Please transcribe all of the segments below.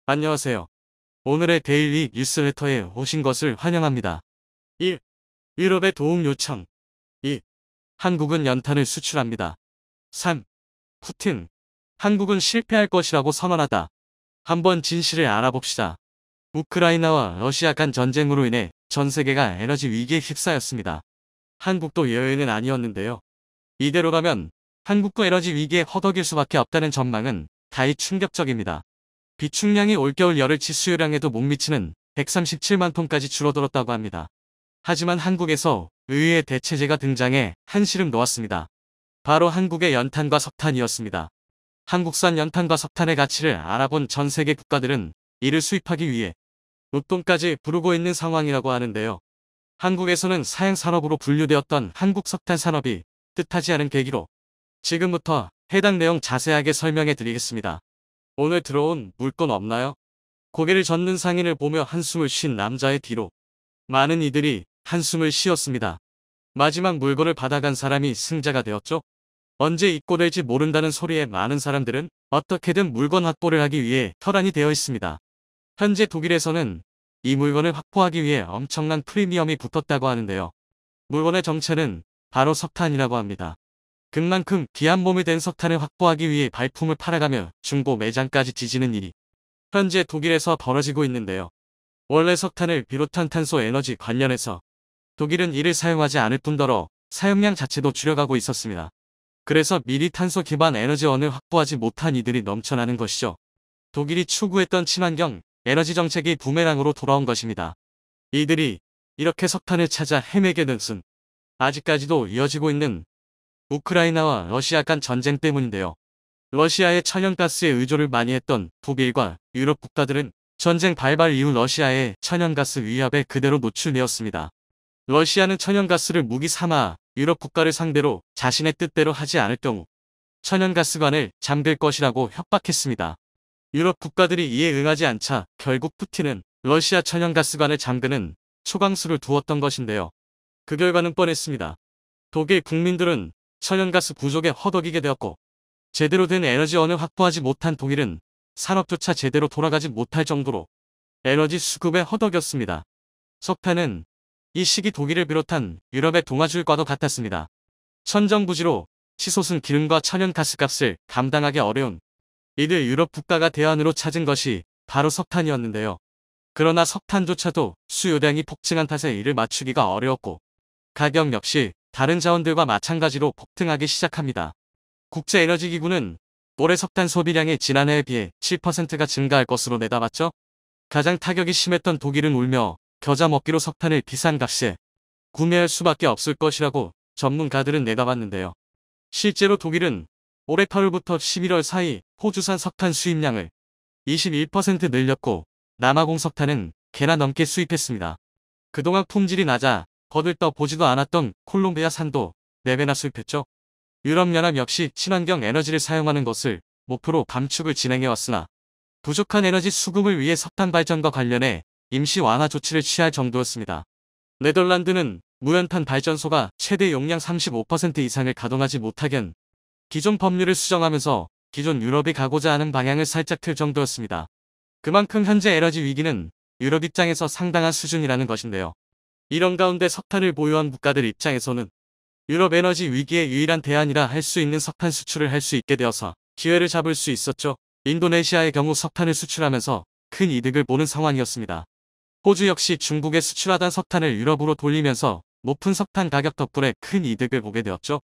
안녕하세요. 오늘의 데일리 뉴스레터에 오신 것을 환영합니다. 1. 유럽의 도움 요청. 2. 한국은 연탄을 수출합니다. 3. 푸틴. 한국은 실패할 것이라고 선언하다. 한번 진실을 알아봅시다. 우크라이나와 러시아 간 전쟁으로 인해 전 세계가 에너지 위기에 휩싸였습니다. 한국도 예외는 아니었는데요. 이대로 가면 한국도 에너지 위기에 허덕일 수밖에 없다는 전망은 다이 충격적입니다. 비축량이 올겨울 열흘치 수요량에도 못 미치는 137만 톤까지 줄어들었다고 합니다. 하지만 한국에서 의외의 대체제가 등장해 한시름 놓았습니다. 바로 한국의 연탄과 석탄이었습니다. 한국산 연탄과 석탄의 가치를 알아본 전 세계 국가들은 이를 수입하기 위해 웃돈까지 부르고 있는 상황이라고 하는데요. 한국에서는 사양산업으로 분류되었던 한국 석탄 산업이 뜻하지 않은 계기로 지금부터 해당 내용 자세하게 설명해 드리겠습니다. 오늘 들어온 물건 없나요? 고개를 젓는 상인을 보며 한숨을 쉰 남자의 뒤로 많은 이들이 한숨을 쉬었습니다. 마지막 물건을 받아간 사람이 승자가 되었죠. 언제 입고될지 모른다는 소리에 많은 사람들은 어떻게든 물건 확보를 하기 위해 혈안이 되어 있습니다. 현재 독일에서는 이 물건을 확보하기 위해 엄청난 프리미엄이 붙었다고 하는데요. 물건의 정체는 바로 석탄이라고 합니다. 그만큼 귀한 몸이 된 석탄을 확보하기 위해 발품을 팔아가며 중고 매장까지 뒤지는 일이 현재 독일에서 벌어지고 있는데요. 원래 석탄을 비롯한 탄소 에너지 관련해서 독일은 이를 사용하지 않을 뿐더러 사용량 자체도 줄여가고 있었습니다. 그래서 미리 탄소 기반 에너지원을 확보하지 못한 이들이 넘쳐나는 것이죠. 독일이 추구했던 친환경 에너지 정책이 부메랑으로 돌아온 것입니다. 이들이 이렇게 석탄을 찾아 헤매게 된 것은 아직까지도 이어지고 있는 우크라이나와 러시아 간 전쟁 때문인데요. 러시아의 천연가스에 의존을 많이 했던 독일과 유럽 국가들은 전쟁 발발 이후 러시아의 천연가스 위협에 그대로 노출되었습니다. 러시아는 천연가스를 무기 삼아 유럽 국가를 상대로 자신의 뜻대로 하지 않을 경우 천연가스관을 잠글 것이라고 협박했습니다. 유럽 국가들이 이에 응하지 않자 결국 푸틴은 러시아 천연가스관을 잠그는 초강수를 두었던 것인데요. 그 결과는 뻔했습니다. 독일 국민들은 천연가스 부족에 허덕이게 되었고 제대로 된 에너지원을 확보하지 못한 독일은 산업조차 제대로 돌아가지 못할 정도로 에너지 수급에 허덕였습니다. 석탄은 이 시기 독일을 비롯한 유럽의 동아줄과도 같았습니다. 천정부지로 치솟은 기름과 천연가스 값을 감당하기 어려운 이들 유럽 국가가 대안으로 찾은 것이 바로 석탄이었는데요. 그러나 석탄조차도 수요량이 폭증한 탓에 이를 맞추기가 어려웠고 가격 역시 다른 자원들과 마찬가지로 폭등하기 시작합니다. 국제에너지기구는 올해 석탄 소비량이 지난해에 비해 7%가 증가할 것으로 내다봤죠. 가장 타격이 심했던 독일은 울며 겨자 먹기로 석탄을 비싼 값에 구매할 수밖에 없을 것이라고 전문가들은 내다봤는데요. 실제로 독일은 올해 8월부터 11월 사이 호주산 석탄 수입량을 21% 늘렸고 남아공 석탄은 개나 넘게 수입했습니다. 그동안 품질이 낮아 거들떠 보지도 않았던 콜롬비아 산도 4배나 수입했죠. 유럽연합 역시 친환경 에너지를 사용하는 것을 목표로 감축을 진행해왔으나 부족한 에너지 수급을 위해 석탄 발전과 관련해 임시 완화 조치를 취할 정도였습니다. 네덜란드는 무연탄 발전소가 최대 용량 35% 이상을 가동하지 못하게 한 기존 법률을 수정하면서 기존 유럽이 가고자 하는 방향을 살짝 틀 정도였습니다. 그만큼 현재 에너지 위기는 유럽 입장에서 상당한 수준이라는 것인데요. 이런 가운데 석탄을 보유한 국가들 입장에서는 유럽 에너지 위기의 유일한 대안이라 할 수 있는 석탄 수출을 할 수 있게 되어서 기회를 잡을 수 있었죠. 인도네시아의 경우 석탄을 수출하면서 큰 이득을 보는 상황이었습니다. 호주 역시 중국에 수출하던 석탄을 유럽으로 돌리면서 높은 석탄 가격 덕분에 큰 이득을 보게 되었죠.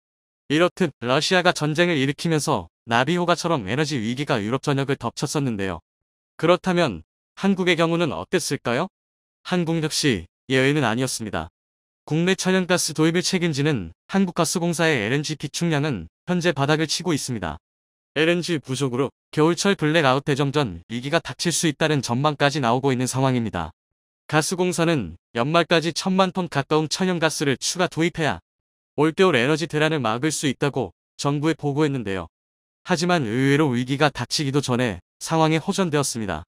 이렇듯 러시아가 전쟁을 일으키면서 나비효과처럼 에너지 위기가 유럽 전역을 덮쳤었는데요. 그렇다면 한국의 경우는 어땠을까요? 한국 역시 예외는 아니었습니다. 국내 천연가스 도입을 책임지는 한국가스공사의 LNG 비축량은 현재 바닥을 치고 있습니다. LNG 부족으로 겨울철 블랙아웃 대정전 위기가 닥칠 수 있다는 전망까지 나오고 있는 상황입니다. 가스공사는 연말까지 1000만 톤 가까운 천연가스를 추가 도입해야 올겨울 에너지 대란을 막을 수 있다고 정부에 보고했는데요. 하지만 의외로 위기가 닥치기도 전에 상황이 호전되었습니다.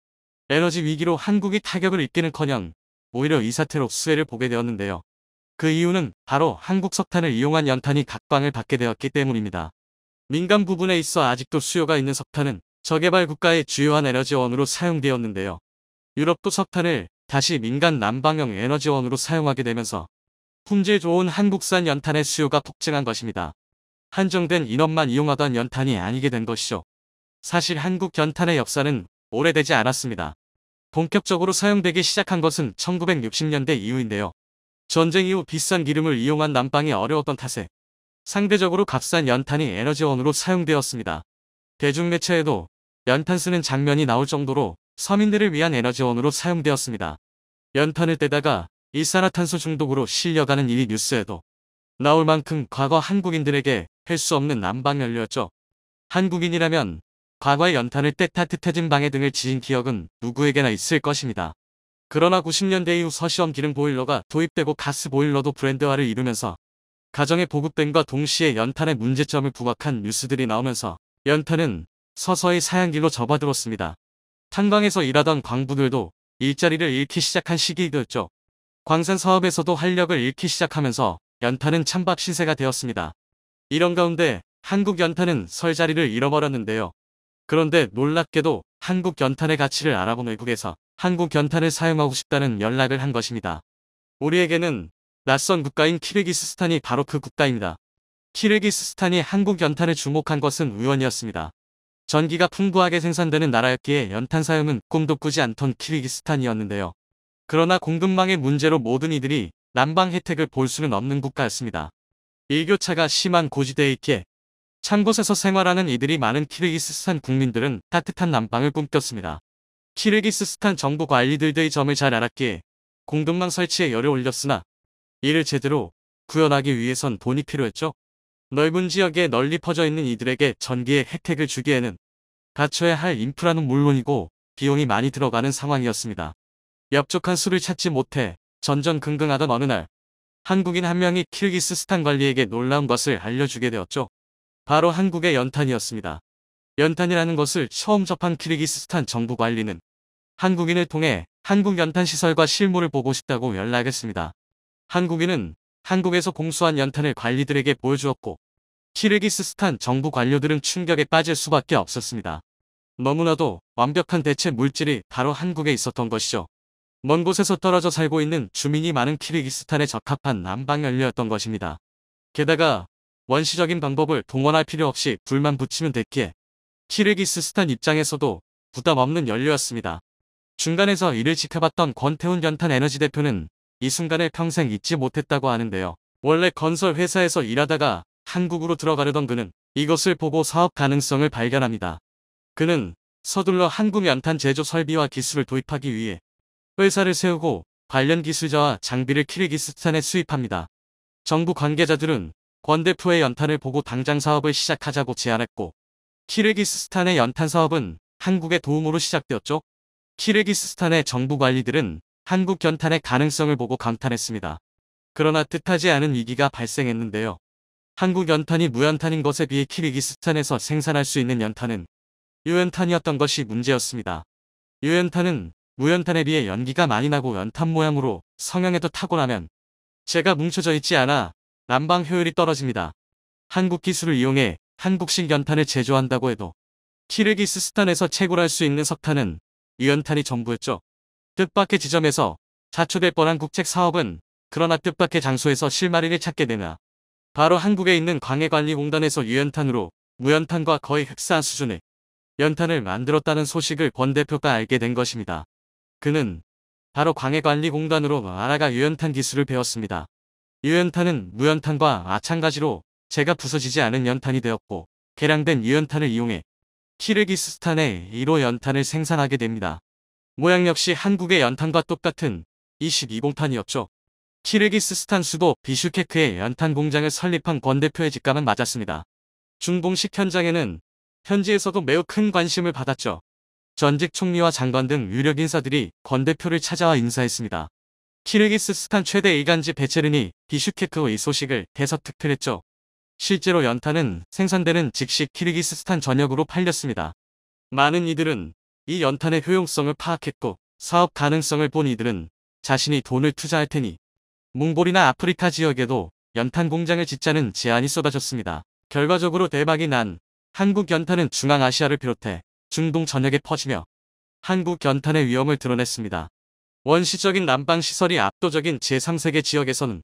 에너지 위기로 한국이 타격을 입기는커녕 오히려 이 사태로 수혜를 보게 되었는데요. 그 이유는 바로 한국 석탄을 이용한 연탄이 각광을 받게 되었기 때문입니다. 민간 부분에 있어 아직도 수요가 있는 석탄은 저개발 국가의 주요한 에너지원으로 사용되었는데요. 유럽도 석탄을 다시 민간 난방용 에너지원으로 사용하게 되면서 품질 좋은 한국산 연탄의 수요가 폭증한 것입니다. 한정된 인원만 이용하던 연탄이 아니게 된 것이죠. 사실 한국 연탄의 역사는 오래되지 않았습니다. 본격적으로 사용되기 시작한 것은 1960년대 이후인데요. 전쟁 이후 비싼 기름을 이용한 난방이 어려웠던 탓에 상대적으로 값싼 연탄이 에너지원으로 사용되었습니다. 대중매체에도 연탄 쓰는 장면이 나올 정도로 서민들을 위한 에너지원으로 사용되었습니다. 연탄을 떼다가 일산화탄소 중독으로 실려가는 일이 뉴스에도 나올 만큼 과거 한국인들에게 할 수 없는 난방연료였죠. 한국인이라면 과거에 연탄을 때 따뜻해진 방에 등을 지진 기억은 누구에게나 있을 것입니다. 그러나 90년대 이후 서시험 기능 보일러가 도입되고 가스 보일러도 브랜드화를 이루면서 가정에 보급됨과 동시에 연탄의 문제점을 부각한 뉴스들이 나오면서 연탄은 서서히 사양길로 접어들었습니다. 탄광에서 일하던 광부들도 일자리를 잃기 시작한 시기이었죠. 광산 사업에서도 활력을 잃기 시작하면서 연탄은 찬밥 신세가 되었습니다. 이런 가운데 한국 연탄은 설 자리를 잃어버렸는데요. 그런데 놀랍게도 한국 연탄의 가치를 알아본 외국에서 한국 연탄을 사용하고 싶다는 연락을 한 것입니다. 우리에게는 낯선 국가인 키르기스스탄이 바로 그 국가입니다. 키르기스스탄이 한국 연탄을 주목한 것은 우연이었습니다. 전기가 풍부하게 생산되는 나라였기에 연탄 사용은 꿈도 꾸지 않던 키르기스탄이었는데요. 그러나 공급망의 문제로 모든 이들이 난방 혜택을 볼 수는 없는 국가였습니다. 일교차가 심한 고지대에 있기에 찬 곳에서 생활하는 이들이 많은 키르기스스탄 국민들은 따뜻한 난방을 꿈꼈습니다. 키르기스스탄 정부 관리들도 이 점을 잘 알았기에 공급망 설치에 열을 올렸으나 이를 제대로 구현하기 위해선 돈이 필요했죠. 넓은 지역에 널리 퍼져 있는 이들에게 전기의 혜택을 주기에는 갖춰야 할 인프라는 물론이고 비용이 많이 들어가는 상황이었습니다. 엽족한 수를 찾지 못해 전전긍긍하던 어느 날 한국인 한 명이 키르기스스탄 관리에게 놀라운 것을 알려주게 되었죠. 바로 한국의 연탄이었습니다. 연탄이라는 것을 처음 접한 키르기스스탄 정부 관리는 한국인을 통해 한국 연탄 시설과 실물을 보고 싶다고 연락했습니다. 한국인은 한국에서 공수한 연탄을 관리들에게 보여주었고 키르기스스탄 정부 관료들은 충격에 빠질 수밖에 없었습니다. 너무나도 완벽한 대체 물질이 바로 한국에 있었던 것이죠. 먼 곳에서 떨어져 살고 있는 주민이 많은 키르기스탄에 적합한 난방연료였던 것입니다. 게다가 원시적인 방법을 동원할 필요 없이 불만 붙이면 됐기에 키르기스스탄 입장에서도 부담 없는 연료였습니다. 중간에서 이를 지켜봤던 권태훈 연탄 에너지 대표는 이 순간을 평생 잊지 못했다고 하는데요. 원래 건설 회사에서 일하다가 한국으로 들어가려던 그는 이것을 보고 사업 가능성을 발견합니다. 그는 서둘러 한국 연탄 제조 설비와 기술을 도입하기 위해 회사를 세우고 관련 기술자와 장비를 키르기스스탄에 수입합니다. 정부 관계자들은 권 대표의 연탄을 보고 당장 사업을 시작하자고 제안했고 키르기스스탄의 연탄 사업은 한국의 도움으로 시작되었죠. 키르기스스탄의 정부 관리들은 한국 연탄의 가능성을 보고 감탄했습니다. 그러나 뜻하지 않은 위기가 발생했는데요. 한국 연탄이 무연탄인 것에 비해 키르기스스탄에서 생산할 수 있는 연탄은 유연탄이었던 것이 문제였습니다. 유연탄은 무연탄에 비해 연기가 많이 나고 연탄 모양으로 성형에도 탁월하면 재가 뭉쳐져 있지 않아 난방 효율이 떨어집니다. 한국 기술을 이용해 한국식 연탄을 제조한다고 해도 키르기스스탄에서 채굴할 수 있는 석탄은 유연탄이 전부였죠. 뜻밖의 지점에서 자초될 뻔한 국책 사업은 그러나 뜻밖의 장소에서 실마리를 찾게 되나 바로 한국에 있는 광해관리공단에서 유연탄으로 무연탄과 거의 흡사한 수준의 연탄을 만들었다는 소식을 권 대표가 알게 된 것입니다. 그는 바로 광해관리공단으로 나라가 유연탄 기술을 배웠습니다. 유연탄은 무연탄과 마찬가지로 재가 부서지지 않은 연탄이 되었고 개량된 유연탄을 이용해 키르기스스탄에 1호 연탄을 생산하게 됩니다. 모양 역시 한국의 연탄과 똑같은 22공탄이었죠. 키르기스스탄 수도 비슈케크에 연탄 공장을 설립한 권 대표의 직감은 맞았습니다. 준공식 현장에는 현지에서도 매우 큰 관심을 받았죠. 전직 총리와 장관 등 유력 인사들이 권 대표를 찾아와 인사했습니다. 키르기스스탄 최대 일간지 베체르니 비슈케크의 이 소식을 대서특필했죠. 실제로 연탄은 생산되는 즉시 키르기스스탄 전역으로 팔렸습니다. 많은 이들은 이 연탄의 효용성을 파악했고 사업 가능성을 본 이들은 자신이 돈을 투자할 테니 몽골이나 아프리카 지역에도 연탄 공장을 짓자는 제안이 쏟아졌습니다. 결과적으로 대박이 난 한국 연탄은 중앙아시아를 비롯해 중동 전역에 퍼지며 한국 연탄의 위험을 드러냈습니다. 원시적인 난방 시설이 압도적인 제3세계 지역에서는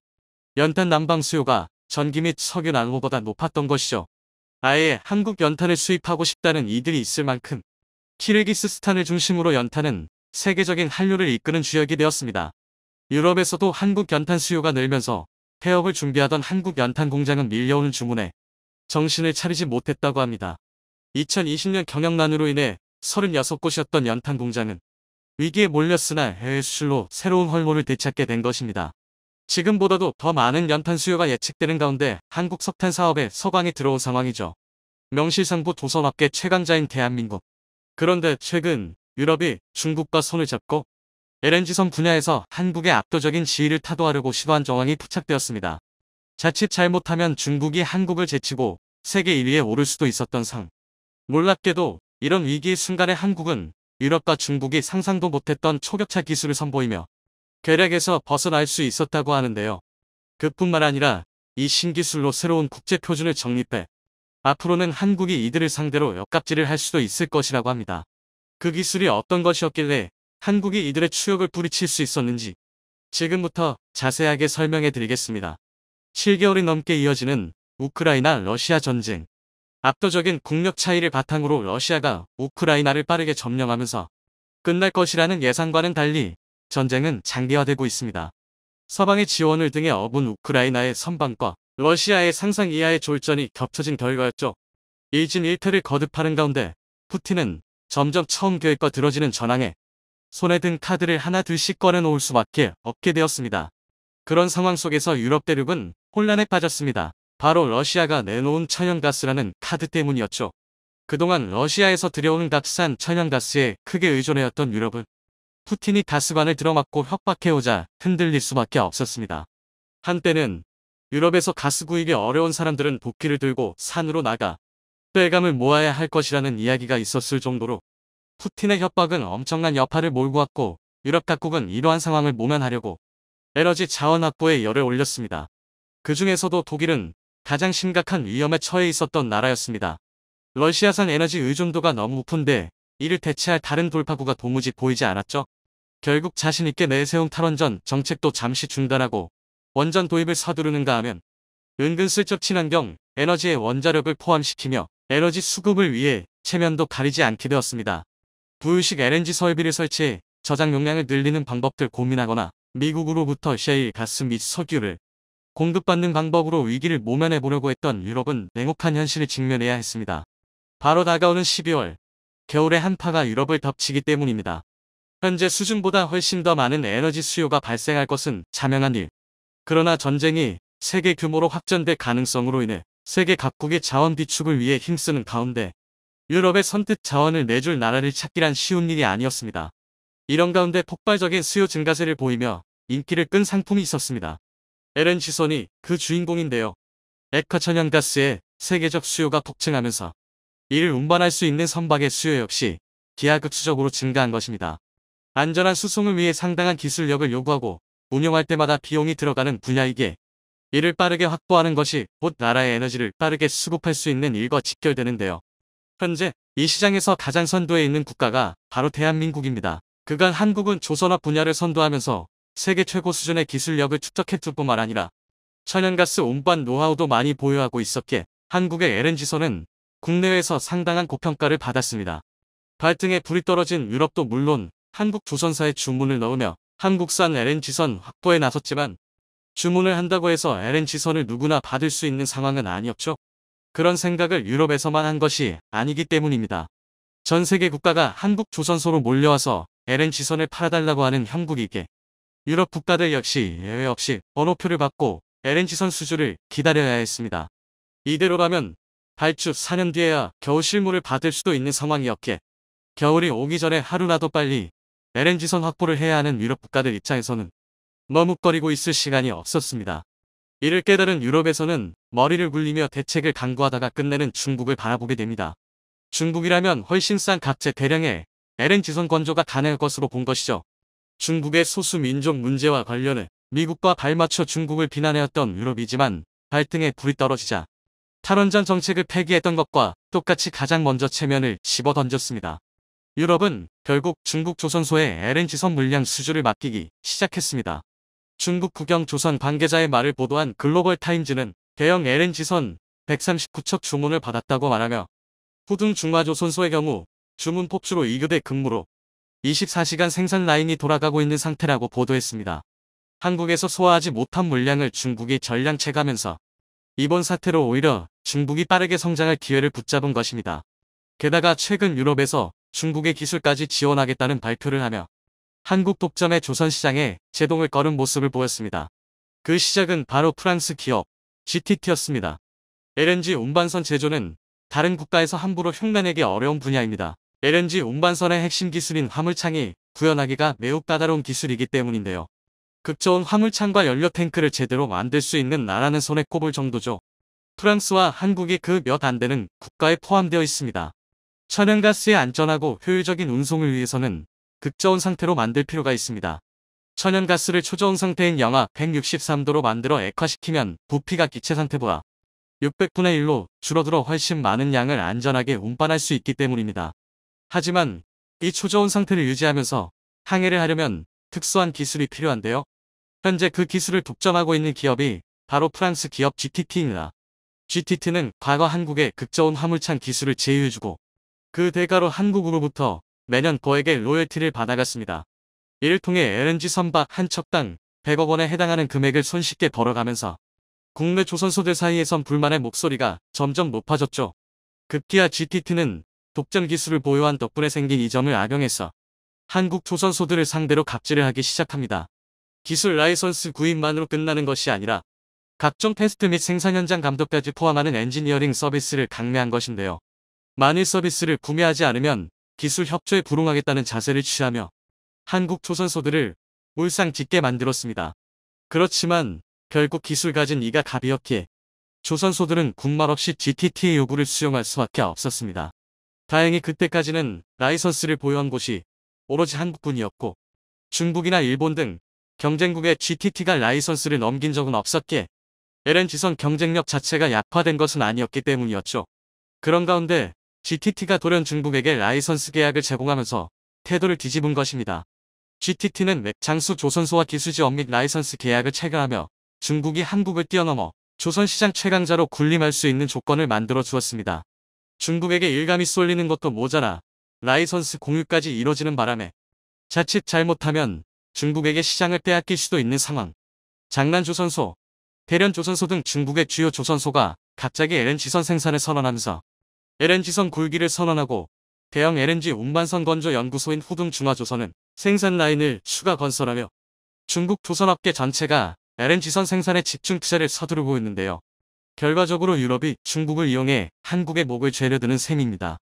연탄 난방 수요가 전기 및 석유 난로보다 높았던 것이죠. 아예 한국 연탄을 수입하고 싶다는 이들이 있을 만큼 키르기스스탄을 중심으로 연탄은 세계적인 한류를 이끄는 주역이 되었습니다. 유럽에서도 한국 연탄 수요가 늘면서 폐업을 준비하던 한국 연탄 공장은 밀려오는 주문에 정신을 차리지 못했다고 합니다. 2020년 경영난으로 인해 36곳이었던 연탄 공장은 위기에 몰렸으나 해외 수출로 새로운 활로를 되찾게 된 것입니다. 지금보다도 더 많은 연탄 수요가 예측되는 가운데 한국 석탄 사업에 서광이 들어온 상황이죠. 명실상부 조선업계 최강자인 대한민국. 그런데 최근 유럽이 중국과 손을 잡고 LNG선 분야에서 한국의 압도적인 지위를 타도하려고 시도한 정황이 포착되었습니다. 자칫 잘못하면 중국이 한국을 제치고 세계 1위에 오를 수도 있었던 상. 놀랍게도 이런 위기의 순간에 한국은 유럽과 중국이 상상도 못했던 초격차 기술을 선보이며 궤락에서 벗어날 수 있었다고 하는데요. 그뿐만 아니라 이 신기술로 새로운 국제표준을 정립해 앞으로는 한국이 이들을 상대로 역갑질을 할 수도 있을 것이라고 합니다. 그 기술이 어떤 것이었길래 한국이 이들의 추격을 뿌리칠 수 있었는지 지금부터 자세하게 설명해 드리겠습니다. 7개월이 넘게 이어지는 우크라이나 러시아 전쟁. 압도적인 국력 차이를 바탕으로 러시아가 우크라이나를 빠르게 점령하면서 끝날 것이라는 예상과는 달리 전쟁은 장기화되고 있습니다. 서방의 지원을 등에 업은 우크라이나의 선방과 러시아의 상상 이하의 졸전이 겹쳐진 결과였죠. 일진일퇴를 거듭하는 가운데 푸틴은 점점 처음 계획과 들어지는 전황에 손에 든 카드를 하나 둘씩 꺼내놓을 수밖에 없게 되었습니다. 그런 상황 속에서 유럽 대륙은 혼란에 빠졌습니다. 바로 러시아가 내놓은 천연가스라는 카드 때문이었죠. 그동안 러시아에서 들여오는 값싼 천연가스에 크게 의존해왔던 유럽은 푸틴이 가스관을 들어막고 협박해오자 흔들릴 수밖에 없었습니다. 한때는 유럽에서 가스 구입이 어려운 사람들은 도끼를 들고 산으로 나가 땔감을 모아야 할 것이라는 이야기가 있었을 정도로 푸틴의 협박은 엄청난 여파를 몰고 왔고 유럽 각국은 이러한 상황을 모면하려고 에너지 자원 확보에 열을 올렸습니다. 그 중에서도 독일은 가장 심각한 위험에 처해 있었던 나라였습니다. 러시아산 에너지 의존도가 너무 높은데 이를 대체할 다른 돌파구가 도무지 보이지 않았죠. 결국 자신있게 내세운 탈원전 정책도 잠시 중단하고 원전 도입을 서두르는가 하면 은근슬쩍 친환경 에너지의 원자력을 포함시키며 에너지 수급을 위해 체면도 가리지 않게 되었습니다. 부유식 LNG 설비를 설치해 저장 용량을 늘리는 방법들 고민하거나 미국으로부터 셰일 가스 및 석유를 공급받는 방법으로 위기를 모면해 보려고 했던 유럽은 냉혹한 현실을 직면해야 했습니다. 바로 다가오는 12월, 겨울의 한파가 유럽을 덮치기 때문입니다. 현재 수준보다 훨씬 더 많은 에너지 수요가 발생할 것은 자명한 일. 그러나 전쟁이 세계 규모로 확전될 가능성으로 인해 세계 각국의 자원 비축을 위해 힘쓰는 가운데 유럽의 선뜻 자원을 내줄 나라를 찾기란 쉬운 일이 아니었습니다. 이런 가운데 폭발적인 수요 증가세를 보이며 인기를 끈 상품이 있었습니다. LNG선이 그 주인공인데요. 액화 천연가스의 세계적 수요가 폭증하면서 이를 운반할 수 있는 선박의 수요 역시 기하급수적으로 증가한 것입니다. 안전한 수송을 위해 상당한 기술력을 요구하고 운용할 때마다 비용이 들어가는 분야이기에 이를 빠르게 확보하는 것이 곧 나라의 에너지를 빠르게 수급할 수 있는 일과 직결되는데요. 현재 이 시장에서 가장 선두에 있는 국가가 바로 대한민국입니다. 그간 한국은 조선업 분야를 선도하면서 세계 최고 수준의 기술력을 축적했을 뿐만 아니라 천연가스 운반 노하우도 많이 보유하고 있었기에 한국의 LNG선은 국내외에서 상당한 고평가를 받았습니다. 발등에 불이 떨어진 유럽도 물론 한국 조선사에 주문을 넣으며 한국산 LNG선 확보에 나섰지만 주문을 한다고 해서 LNG선을 누구나 받을 수 있는 상황은 아니었죠. 그런 생각을 유럽에서만 한 것이 아니기 때문입니다. 전 세계 국가가 한국 조선소로 몰려와서 LNG선을 팔아달라고 하는 형국이기에 유럽 국가들 역시 예외 없이 번호표를 받고 LNG선 수주를 기다려야 했습니다. 이대로라면 발주 4년 뒤에야 겨우 실물을 받을 수도 있는 상황이었기에 겨울이 오기 전에 하루라도 빨리 LNG선 확보를 해야 하는 유럽 국가들 입장에서는 머뭇거리고 있을 시간이 없었습니다. 이를 깨달은 유럽에서는 머리를 굴리며 대책을 강구하다가 끝내는 중국을 바라보게 됩니다. 중국이라면 훨씬 싼 값에 대량의 LNG선 건조가 가능할 것으로 본 것이죠. 중국의 소수 민족 문제와 관련해 미국과 발맞춰 중국을 비난해왔던 유럽이지만 발등에 불이 떨어지자 탈원전 정책을 폐기했던 것과 똑같이 가장 먼저 체면을 집어 던졌습니다. 유럽은 결국 중국 조선소의 LNG선 물량 수주를 맡기기 시작했습니다. 중국 국영 조선 관계자의 말을 보도한 글로벌 타임즈는 대형 LNG선 139척 주문을 받았다고 말하며 후등 중화조선소의 경우 주문 폭주로 2교대 근무로 24시간 생산 라인이 돌아가고 있는 상태라고 보도했습니다. 한국에서 소화하지 못한 물량을 중국이 전량 채가면서 이번 사태로 오히려 중국이 빠르게 성장할 기회를 붙잡은 것입니다. 게다가 최근 유럽에서 중국의 기술까지 지원하겠다는 발표를 하며 한국 독점의 조선 시장에 제동을 걸은 모습을 보였습니다. 그 시작은 바로 프랑스 기업 GTT였습니다. LNG 운반선 제조는 다른 국가에서 함부로 흉내내기 어려운 분야입니다. LNG 운반선의 핵심 기술인 화물창이 구현하기가 매우 까다로운 기술이기 때문인데요. 극저온 화물창과 연료 탱크를 제대로 만들 수 있는 나라는 손에 꼽을 정도죠. 프랑스와 한국이 그 몇 안 되는 국가에 포함되어 있습니다. 천연가스의 안전하고 효율적인 운송을 위해서는 극저온 상태로 만들 필요가 있습니다. 천연가스를 초저온 상태인 영하 163도로 만들어 액화시키면 부피가 기체 상태보다 600분의 1로 줄어들어 훨씬 많은 양을 안전하게 운반할 수 있기 때문입니다. 하지만 이 초저온 상태를 유지하면서 항해를 하려면 특수한 기술이 필요한데요. 현재 그 기술을 독점하고 있는 기업이 바로 프랑스 기업 GTT입니다. GTT는 과거 한국에 극저온 화물창 기술을 제휴해주고 그 대가로 한국으로부터 매년 거액의 로열티를 받아갔습니다. 이를 통해 LNG 선박 한 척당 100억 원에 해당하는 금액을 손쉽게 벌어가면서 국내 조선소들 사이에선 불만의 목소리가 점점 높아졌죠. 급기야 GTT는 독점 기술을 보유한 덕분에 생긴 이 점을 악용해서 한국 조선소들을 상대로 갑질을 하기 시작합니다. 기술 라이선스 구입만으로 끝나는 것이 아니라 각종 테스트 및 생산 현장 감독까지 포함하는 엔지니어링 서비스를 강매한 것인데요. 만일 서비스를 구매하지 않으면 기술 협조에 불응하겠다는 자세를 취하며 한국 조선소들을 울상짓게 만들었습니다. 그렇지만 결국 기술 가진 이가 갑이었기에 조선소들은 군말 없이 GTT의 요구를 수용할 수밖에 없었습니다. 다행히 그때까지는 라이선스를 보유한 곳이 오로지 한국군이었고 중국이나 일본 등 경쟁국에 GTT가 라이선스를 넘긴 적은 없었기에 LNG선 경쟁력 자체가 약화된 것은 아니었기 때문이었죠. 그런 가운데 GTT가 돌연 중국에게 라이선스 계약을 제공하면서 태도를 뒤집은 것입니다. GTT는 장수 조선소와 기술지원 및 라이선스 계약을 체결하며 중국이 한국을 뛰어넘어 조선시장 최강자로 군림할 수 있는 조건을 만들어 주었습니다. 중국에게 일감이 쏠리는 것도 모자라 라이선스 공유까지 이뤄지는 바람에 자칫 잘못하면 중국에게 시장을 빼앗길 수도 있는 상황. 장난조선소, 대련조선소 등 중국의 주요 조선소가 갑자기 LNG선 생산을 선언하면서 LNG선 굴기를 선언하고 대형 LNG 운반선 건조 연구소인 후등중화조선은 생산 라인을 추가 건설하며 중국 조선업계 전체가 LNG선 생산에 집중 투자를 서두르고 있는데요. 결과적으로 유럽이 중국을 이용해 한국의 목을 죄려드는 셈입니다.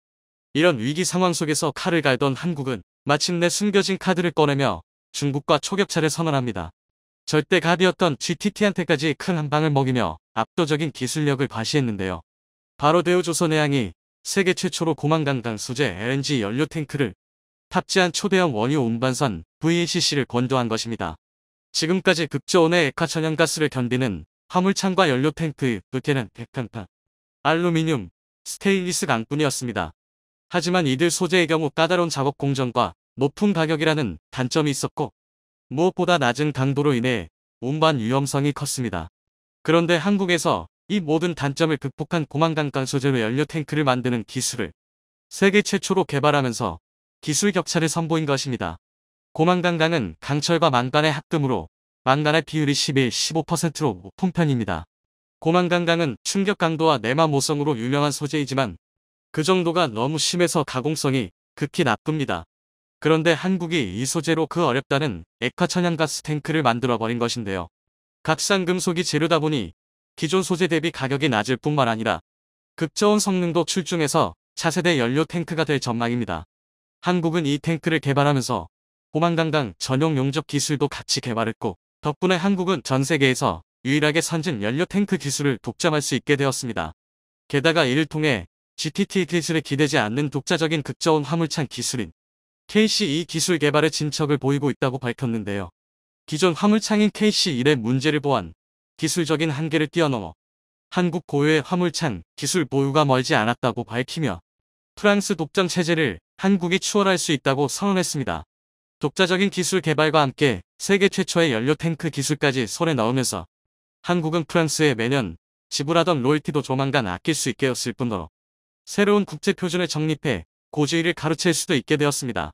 이런 위기 상황 속에서 칼을 갈던 한국은 마침내 숨겨진 카드를 꺼내며 중국과 초격차를 선언합니다. 절대 갑이었던 GTT한테까지 큰 한방을 먹이며 압도적인 기술력을 과시했는데요. 바로 대우조선해양이 세계 최초로 고만강강 소재 LNG 연료 탱크를 탑재한 초대형 원유 운반선 VLCC를 건조한 것입니다. 지금까지 극저온의 액화천연가스를 견디는 화물창과 연료 탱크의 부캐는 백탄판, 알루미늄, 스테인리스 강뿐이었습니다. 하지만 이들 소재의 경우 까다로운 작업 공정과 높은 가격이라는 단점이 있었고 무엇보다 낮은 강도로 인해 운반 위험성이 컸습니다. 그런데 한국에서 이 모든 단점을 극복한 고만강강 소재로 연료 탱크를 만드는 기술을 세계 최초로 개발하면서 기술 격차를 선보인 것입니다. 고만강강은 강철과 망간의 합금으로 망간의 비율이 11-15%로 높은 편입니다. 고만강강은 충격 강도와 내마 모성으로 유명한 소재이지만 그 정도가 너무 심해서 가공성이 극히 나쁩니다. 그런데 한국이 이 소재로 그 어렵다는 액화천연가스 탱크를 만들어버린 것인데요. 값싼 금속이 재료다 보니 기존 소재 대비 가격이 낮을 뿐만 아니라 극저온 성능도 출중해서 차세대 연료 탱크가 될 전망입니다. 한국은 이 탱크를 개발하면서 고만강강 전용 용접 기술도 같이 개발했고 덕분에 한국은 전 세계에서 유일하게 선진 연료 탱크 기술을 독점할 수 있게 되었습니다. 게다가 이를 통해 GTT 기술에 기대지 않는 독자적인 극저온 화물창 기술인 KC2 기술 개발에 진척을 보이고 있다고 밝혔는데요. 기존 화물창인 KC1의 문제를 보완, 기술적인 한계를 뛰어넘어 한국 고유의 화물창 기술 보유가 멀지 않았다고 밝히며 프랑스 독점 체제를 한국이 추월할 수 있다고 선언했습니다. 독자적인 기술 개발과 함께 세계 최초의 연료 탱크 기술까지 손에 넣으면서 한국은 프랑스에 매년 지불하던 로열티도 조만간 아낄 수 있게 되었을 뿐더러 새로운 국제 표준을 정립해 고지위를 가로챌 수도 있게 되었습니다.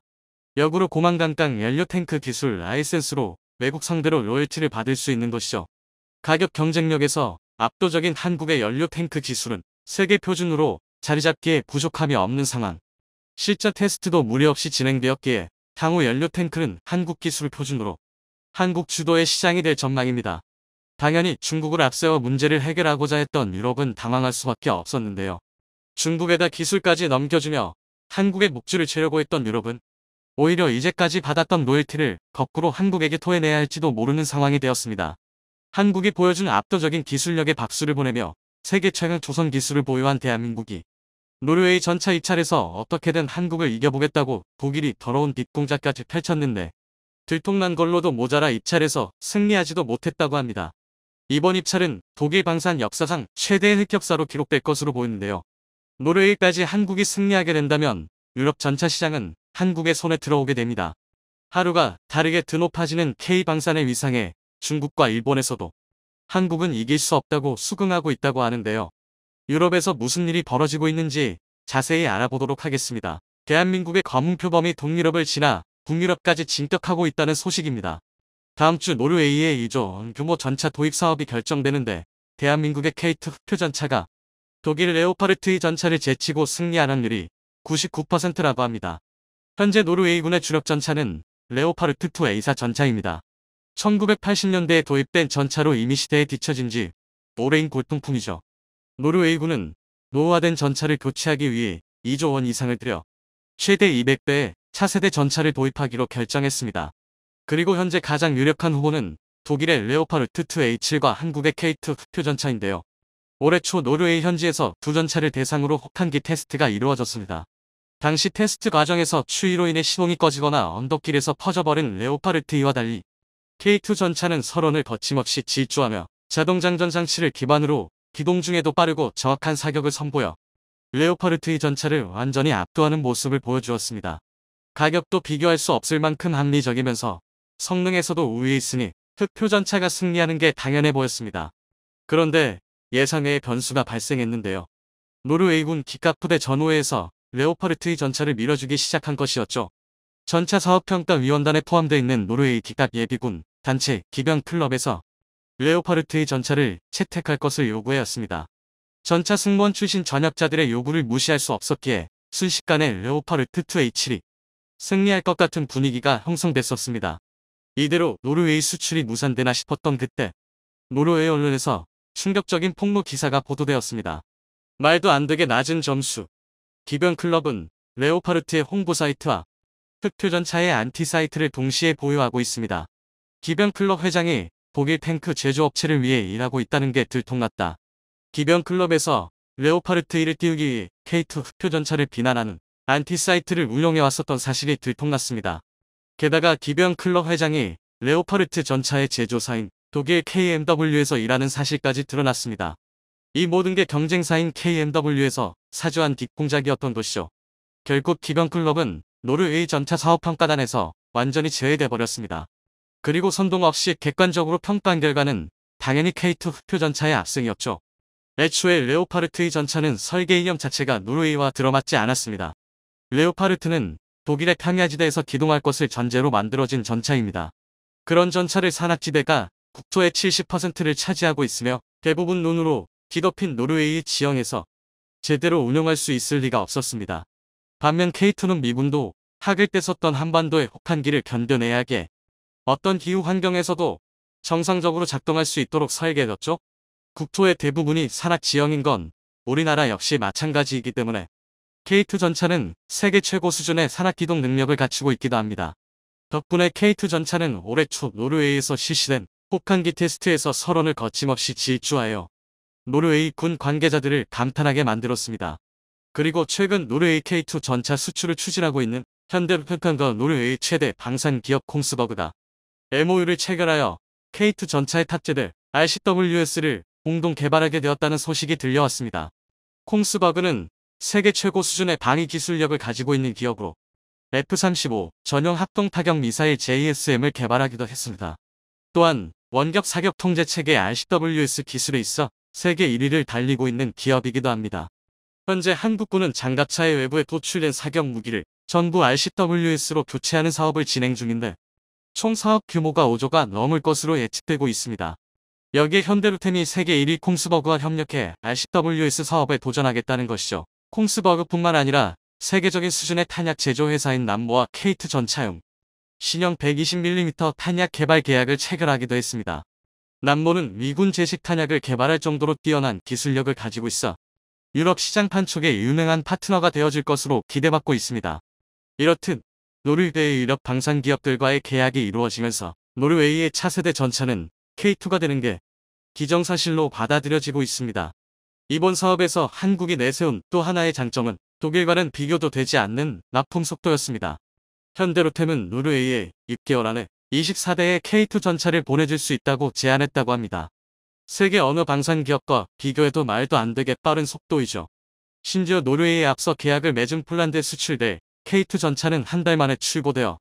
역으로 고만강강 연료 탱크 기술 라이센스로 외국 상대로 로열티를 받을 수 있는 것이죠. 가격 경쟁력에서 압도적인 한국의 연료 탱크 기술은 세계 표준으로 자리잡기에 부족함이 없는 상황. 실전 테스트도 무리 없이 진행되었기에 향후 연료 탱크는 한국 기술 표준으로 한국 주도의 시장이 될 전망입니다. 당연히 중국을 앞세워 문제를 해결하고자 했던 유럽은 당황할 수밖에 없었는데요. 중국에다 기술까지 넘겨주며 한국의 목줄을 채려고 했던 유럽은 오히려 이제까지 받았던 로열티를 거꾸로 한국에게 토해내야 할지도 모르는 상황이 되었습니다. 한국이 보여준 압도적인 기술력에 박수를 보내며 세계 최강 조선 기술을 보유한 대한민국이 노르웨이 전차 입찰에서 어떻게든 한국을 이겨보겠다고 독일이 더러운 뒷공작까지 펼쳤는데 들통난 걸로도 모자라 입찰에서 승리하지도 못했다고 합니다. 이번 입찰은 독일 방산 역사상 최대의 흑역사로 기록될 것으로 보이는데요. 노르웨이까지 한국이 승리하게 된다면 유럽 전차 시장은 한국의 손에 들어오게 됩니다. 하루가 다르게 드높아지는 K방산의 위상에 중국과 일본에서도 한국은 이길 수 없다고 수긍하고 있다고 하는데요. 유럽에서 무슨 일이 벌어지고 있는지 자세히 알아보도록 하겠습니다. 대한민국의 검은표범이 동유럽을 지나 북유럽까지 진격하고 있다는 소식입니다. 다음 주 노르웨이의 2조 원 규모 전차 도입 사업이 결정되는데 대한민국의 K2 흑표전차가 독일 레오파르트 2 전차를 제치고 승리할 확률이 99%라고 합니다. 현재 노르웨이군의 주력 전차는 레오파르트 2 A4 전차입니다. 1980년대에 도입된 전차로 이미 시대에 뒤처진 지 오래인 골동품이죠. 노르웨이군은 노후화된 전차를 교체하기 위해 2조 원 이상을 들여 최대 200배의 차세대 전차를 도입하기로 결정했습니다. 그리고 현재 가장 유력한 후보는 독일의 레오파르트 2 A7과 한국의 K2 흑표전차인데요. 올해 초 노르웨이 현지에서 두 전차를 대상으로 혹한기 테스트가 이루어졌습니다. 당시 테스트 과정에서 추위로 인해 시동이 꺼지거나 언덕길에서 퍼져버린 레오파르트 2와 달리 K2 전차는 설원을 거침없이 질주하며 자동장전 장치를 기반으로 기동 중에도 빠르고 정확한 사격을 선보여 레오파르트 2 전차를 완전히 압도하는 모습을 보여주었습니다. 가격도 비교할 수 없을 만큼 합리적이면서 성능에서도 우위에 있으니 흑표전차가 승리하는 게 당연해 보였습니다. 그런데 예상외의 변수가 발생했는데요. 노르웨이군 기갑부대 전후회에서 레오파르트 2 전차를 밀어주기 시작한 것이었죠. 전차 사업평가위원단에 포함되어 있는 노르웨이 기갑 예비군 단체 기병 클럽에서 레오파르트 2 전차를 채택할 것을 요구해왔습니다. 전차 승무원 출신 전역자들의 요구를 무시할 수 없었기에 순식간에 레오파르트 2 A7이 승리할 것 같은 분위기가 형성됐었습니다. 이대로 노르웨이 수출이 무산되나 싶었던 그때 노르웨이 언론에서 충격적인 폭로 기사가 보도되었습니다. 말도 안 되게 낮은 점수. 기병 클럽은 레오파르트의 홍보 사이트와 흑표전차의 안티 사이트를 동시에 보유하고 있습니다. 기병 클럽 회장이 독일 탱크 제조업체를 위해 일하고 있다는 게 들통났다. 기병 클럽에서 레오파르트 2를 띄우기 위해 K2 흑표전차를 비난하는 안티 사이트를 운영해왔었던 사실이 들통났습니다. 게다가 기병 클럽 회장이 레오파르트 전차의 제조사인 독일 KMW에서 일하는 사실까지 드러났습니다. 이 모든 게 경쟁사인 KMW에서 사주한 뒷공작이었던 것이죠. 결국 기병 클럽은 노르웨이 전차 사업평가단에서 완전히 제외돼 버렸습니다. 그리고 선동 없이 객관적으로 평가한 결과는 당연히 K2 흑표전차의 압승이었죠. 애초에 레오파르트 2 전차는 설계 이념 자체가 노르웨이와 들어맞지 않았습니다. 레오파르트는 독일의 평야지대에서 기동할 것을 전제로 만들어진 전차입니다. 그런 전차를 산악지대가 국토의 70%를 차지하고 있으며 대부분 눈으로 뒤덮인 노르웨이 지형에서 제대로 운용할 수 있을 리가 없었습니다. 반면 K2는 미군도 학을 때 썼던 한반도의 혹한기를 견뎌내야 하기에 어떤 기후 환경에서도 정상적으로 작동할 수 있도록 설계되었죠. 국토의 대부분이 산악 지형인 건 우리나라 역시 마찬가지이기 때문에 K2 전차는 세계 최고 수준의 산악 기동 능력을 갖추고 있기도 합니다. 덕분에 K2 전차는 올해 초 노르웨이에서 실시된 혹한기 테스트에서 설원을 거침없이 질주하여 노르웨이 군 관계자들을 감탄하게 만들었습니다. 그리고 최근 노르웨이 K2 전차 수출을 추진하고 있는 현대로평가과 노르웨이 최대 방산 기업 콩스버그가 MOU를 체결하여 K2 전차에 탑재될 RCWS를 공동 개발하게 되었다는 소식이 들려왔습니다. 콩스버그는 세계 최고 수준의 방위 기술력을 가지고 있는 기업으로 F-35 전용 합동 타격 미사일 JSM을 개발하기도 했습니다. 또한 원격 사격 통제 체계 RCWS 기술에 있어 세계 1위를 달리고 있는 기업이기도 합니다. 현재 한국군은 장갑차의 외부에 도출된 사격 무기를 전부 RCWS로 교체하는 사업을 진행 중인데 총 사업 규모가 5조가 넘을 것으로 예측되고 있습니다. 여기에 현대로템이 세계 1위 콩스버그와 협력해 RCWS 사업에 도전하겠다는 것이죠. 콩스버그뿐만 아니라 세계적인 수준의 탄약 제조 회사인 남모와 K2 전차용 신형 120mm 탄약 개발 계약을 체결하기도 했습니다. 남모는 미군 제식 탄약을 개발할 정도로 뛰어난 기술력을 가지고 있어 유럽 시장판 쪽에 유명한 파트너가 되어줄 것으로 기대받고 있습니다. 이렇듯 노르웨이의 유럽 방산 기업들과의 계약이 이루어지면서 노르웨이의 차세대 전차는 K2가 되는 게 기정사실로 받아들여지고 있습니다. 이번 사업에서 한국이 내세운 또 하나의 장점은 독일과는 비교도 되지 않는 납품 속도였습니다. 현대로템은 노르웨이에 6개월 안에 24대의 K2 전차를 보내줄 수 있다고 제안했다고 합니다. 세계 어느 방산 기업과 비교해도 말도 안 되게 빠른 속도이죠. 심지어 노르웨이에 앞서 계약을 맺은 폴란드에 수출될 K2 전차는 한 달 만에 출고되어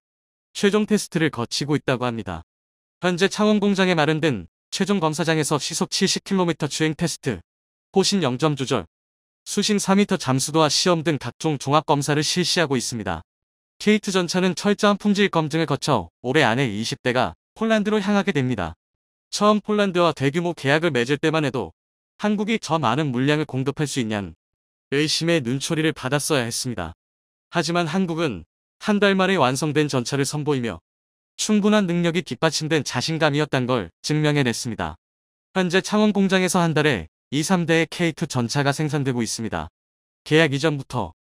최종 테스트를 거치고 있다고 합니다. 현재 창원 공장에 마련된 최종 검사장에서 시속 70km 주행 테스트, 호신 0점 조절, 수심 4m 잠수도와 시험 등 각종 종합검사를 실시하고 있습니다. K2 전차는 철저한 품질 검증을 거쳐 올해 안에 20대가 폴란드로 향하게 됩니다. 처음 폴란드와 대규모 계약을 맺을 때만 해도 한국이 더 많은 물량을 공급할 수 있냐는 의심의 눈초리를 받았어야 했습니다. 하지만 한국은 한 달 만에 완성된 전차를 선보이며 충분한 능력이 뒷받침된 자신감이었단 걸 증명해냈습니다. 현재 창원 공장에서 한 달에 2, 3대의 K2 전차가 생산되고 있습니다. 계약 이전부터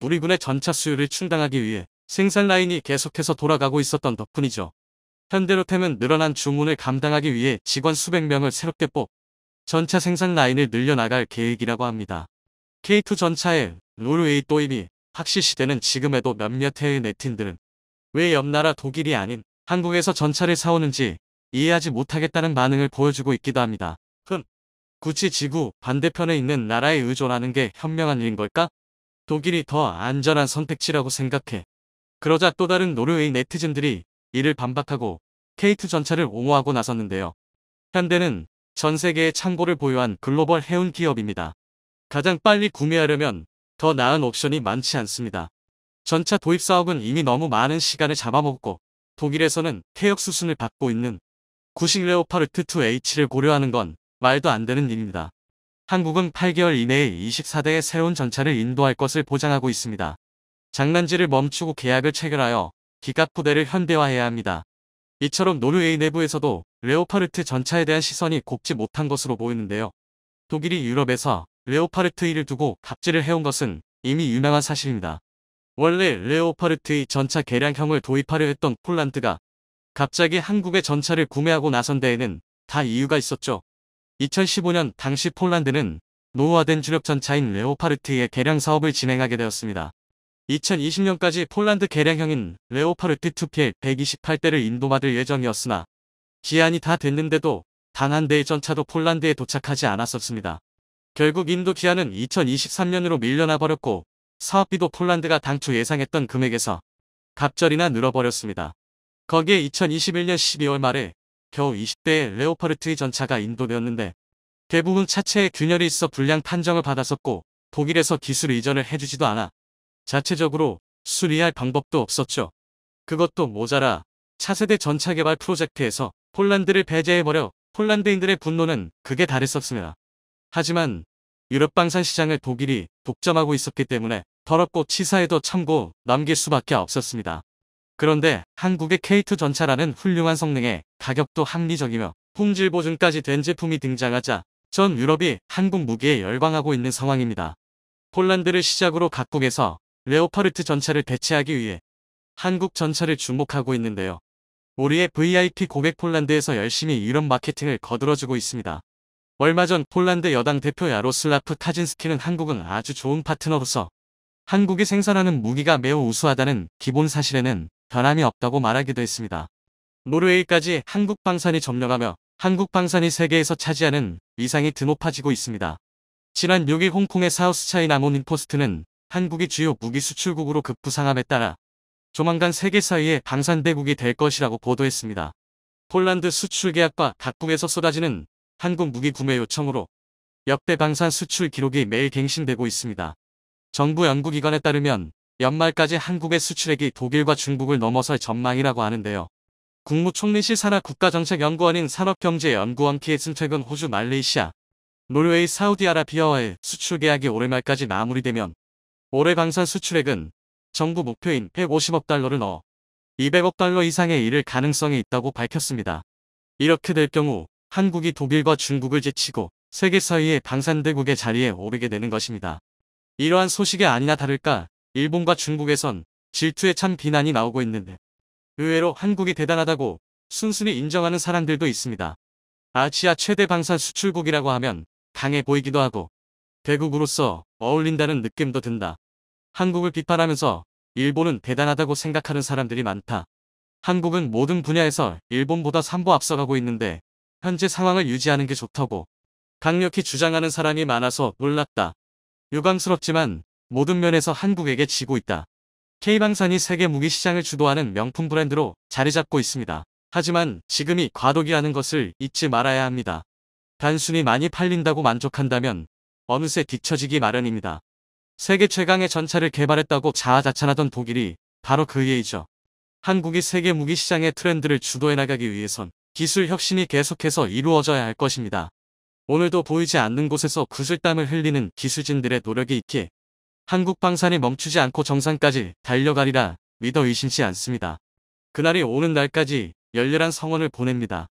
우리 군의 전차 수요를 충당하기 위해 생산 라인이 계속해서 돌아가고 있었던 덕분이죠. 현대로템은 늘어난 주문을 감당하기 위해 직원 수백 명을 새롭게 뽑 전차 생산 라인을 늘려나갈 계획이라고 합니다. K2 전차의 노르웨이 도입이 확실시되는 지금에도 몇몇 해외 네티즌들은 왜 옆나라 독일이 아닌 한국에서 전차를 사오는지 이해하지 못하겠다는 반응을 보여주고 있기도 합니다. 굳이 지구 반대편에 있는 나라에 의존하는 게 현명한 일인 걸까? 독일이 더 안전한 선택지라고 생각해. 그러자 또 다른 노르웨이 네티즌들이 이를 반박하고 K2 전차를 옹호하고 나섰는데요. 현대는 전 세계의 창고를 보유한 글로벌 해운 기업입니다. 가장 빨리 구매하려면 더 나은 옵션이 많지 않습니다. 전차 도입 사업은 이미 너무 많은 시간을 잡아먹고 독일에서는 폐역 수순을 받고 있는 구식 레오파르트 2H를 고려하는 건 말도 안 되는 일입니다. 한국은 8개월 이내에 24대의 새로운 전차를 인도할 것을 보장하고 있습니다. 장난질을 멈추고 계약을 체결하여 기갑 부대를 현대화해야 합니다. 이처럼 노르웨이 내부에서도 레오파르트 전차에 대한 시선이 곱지 못한 것으로 보이는데요. 독일이 유럽에서 레오파르트 2를 두고 갑질을 해온 것은 이미 유명한 사실입니다. 원래 레오파르트 2 전차 개량형을 도입하려 했던 폴란드가 갑자기 한국의 전차를 구매하고 나선 데에는 다 이유가 있었죠. 2015년 당시 폴란드는 노후화된 주력 전차인 레오파르트의 개량 사업을 진행하게 되었습니다. 2020년까지 폴란드 개량형인 레오파르트 2PL 128대를 인도받을 예정이었으나 기한이 다 됐는데도 단 한 대의 전차도 폴란드에 도착하지 않았었습니다. 결국 인도 기한은 2023년으로 밀려나 버렸고 사업비도 폴란드가 당초 예상했던 금액에서 갑절이나 늘어버렸습니다. 거기에 2021년 12월 말에 겨우 20대의 레오파르트의 전차가 인도되었는데 대부분 차체에 균열이 있어 불량 판정을 받았었고 독일에서 기술 이전을 해주지도 않아 자체적으로 수리할 방법도 없었죠. 그것도 모자라 차세대 전차 개발 프로젝트에서 폴란드를 배제해버려 폴란드인들의 분노는 극에 달했었습니다. 하지만 유럽 방산 시장을 독일이 독점하고 있었기 때문에 더럽고 치사해도 참고 넘길 수밖에 없었습니다. 그런데 한국의 K2 전차라는 훌륭한 성능에 가격도 합리적이며 품질 보증까지 된 제품이 등장하자 전 유럽이 한국 무기에 열광하고 있는 상황입니다. 폴란드를 시작으로 각국에서 레오파르트 전차를 대체하기 위해 한국 전차를 주목하고 있는데요. 우리의 VIP 고객 폴란드에서 열심히 유럽 마케팅을 거들어주고 있습니다. 얼마 전 폴란드 여당 대표 야로슬라프 카진스키는 한국은 아주 좋은 파트너로서 한국이 생산하는 무기가 매우 우수하다는 기본 사실에는 변함이 없다고 말하기도 했습니다. 노르웨이까지 한국 방산이 점령하며 한국 방산이 세계에서 차지하는 위상이 드높아지고 있습니다. 지난 6일 홍콩의 사우스차이나 모닝포스트는 한국이 주요 무기 수출국으로 급부상함에 따라 조만간 세계 4위의 방산대국이 될 것이라고 보도했습니다. 폴란드 수출 계약과 각국에서 쏟아지는 한국 무기 구매 요청으로 역대 방산 수출 기록이 매일 갱신되고 있습니다. 정부 연구기관에 따르면 연말까지 한국의 수출액이 독일과 중국을 넘어설 전망이라고 하는데요. 국무총리실 산하 국가정책연구원인 산업경제연구원 키에슨 최근 호주, 말레이시아, 노르웨이, 사우디아라비아와의 수출 계약이 올해 말까지 마무리되면 올해 방산 수출액은 정부 목표인 150억 달러를 넣어 200억 달러 이상에 이를 가능성이 있다고 밝혔습니다. 이렇게 될 경우 한국이 독일과 중국을 제치고 세계 4위의 방산대국의 자리에 오르게 되는 것입니다. 이러한 소식이 아니나 다를까 일본과 중국에선 질투에 찬 비난이 나오고 있는데 의외로 한국이 대단하다고 순순히 인정하는 사람들도 있습니다. 아시아 최대 방산 수출국이라고 하면 강해 보이기도 하고 대국으로서 어울린다는 느낌도 든다. 한국을 비판하면서 일본은 대단하다고 생각하는 사람들이 많다. 한국은 모든 분야에서 일본보다 3보 앞서가고 있는데 현재 상황을 유지하는 게 좋다고 강력히 주장하는 사람이 많아서 놀랍다. 유감스럽지만 모든 면에서 한국에게 지고 있다. K방산이 세계 무기 시장을 주도하는 명품 브랜드로 자리 잡고 있습니다. 하지만 지금이 과도기라는 것을 잊지 말아야 합니다. 단순히 많이 팔린다고 만족한다면 어느새 뒤처지기 마련입니다. 세계 최강의 전차를 개발했다고 자아자찬하던 독일이 바로 그 예이죠. 한국이 세계 무기 시장의 트렌드를 주도해 나가기 위해선 기술 혁신이 계속해서 이루어져야 할 것입니다. 오늘도 보이지 않는 곳에서 구슬땀을 흘리는 기술진들의 노력이 있기에 한국 방산이 멈추지 않고 정상까지 달려가리라 믿어 의심치 않습니다. 그날이 오는 날까지 열렬한 성원을 보냅니다.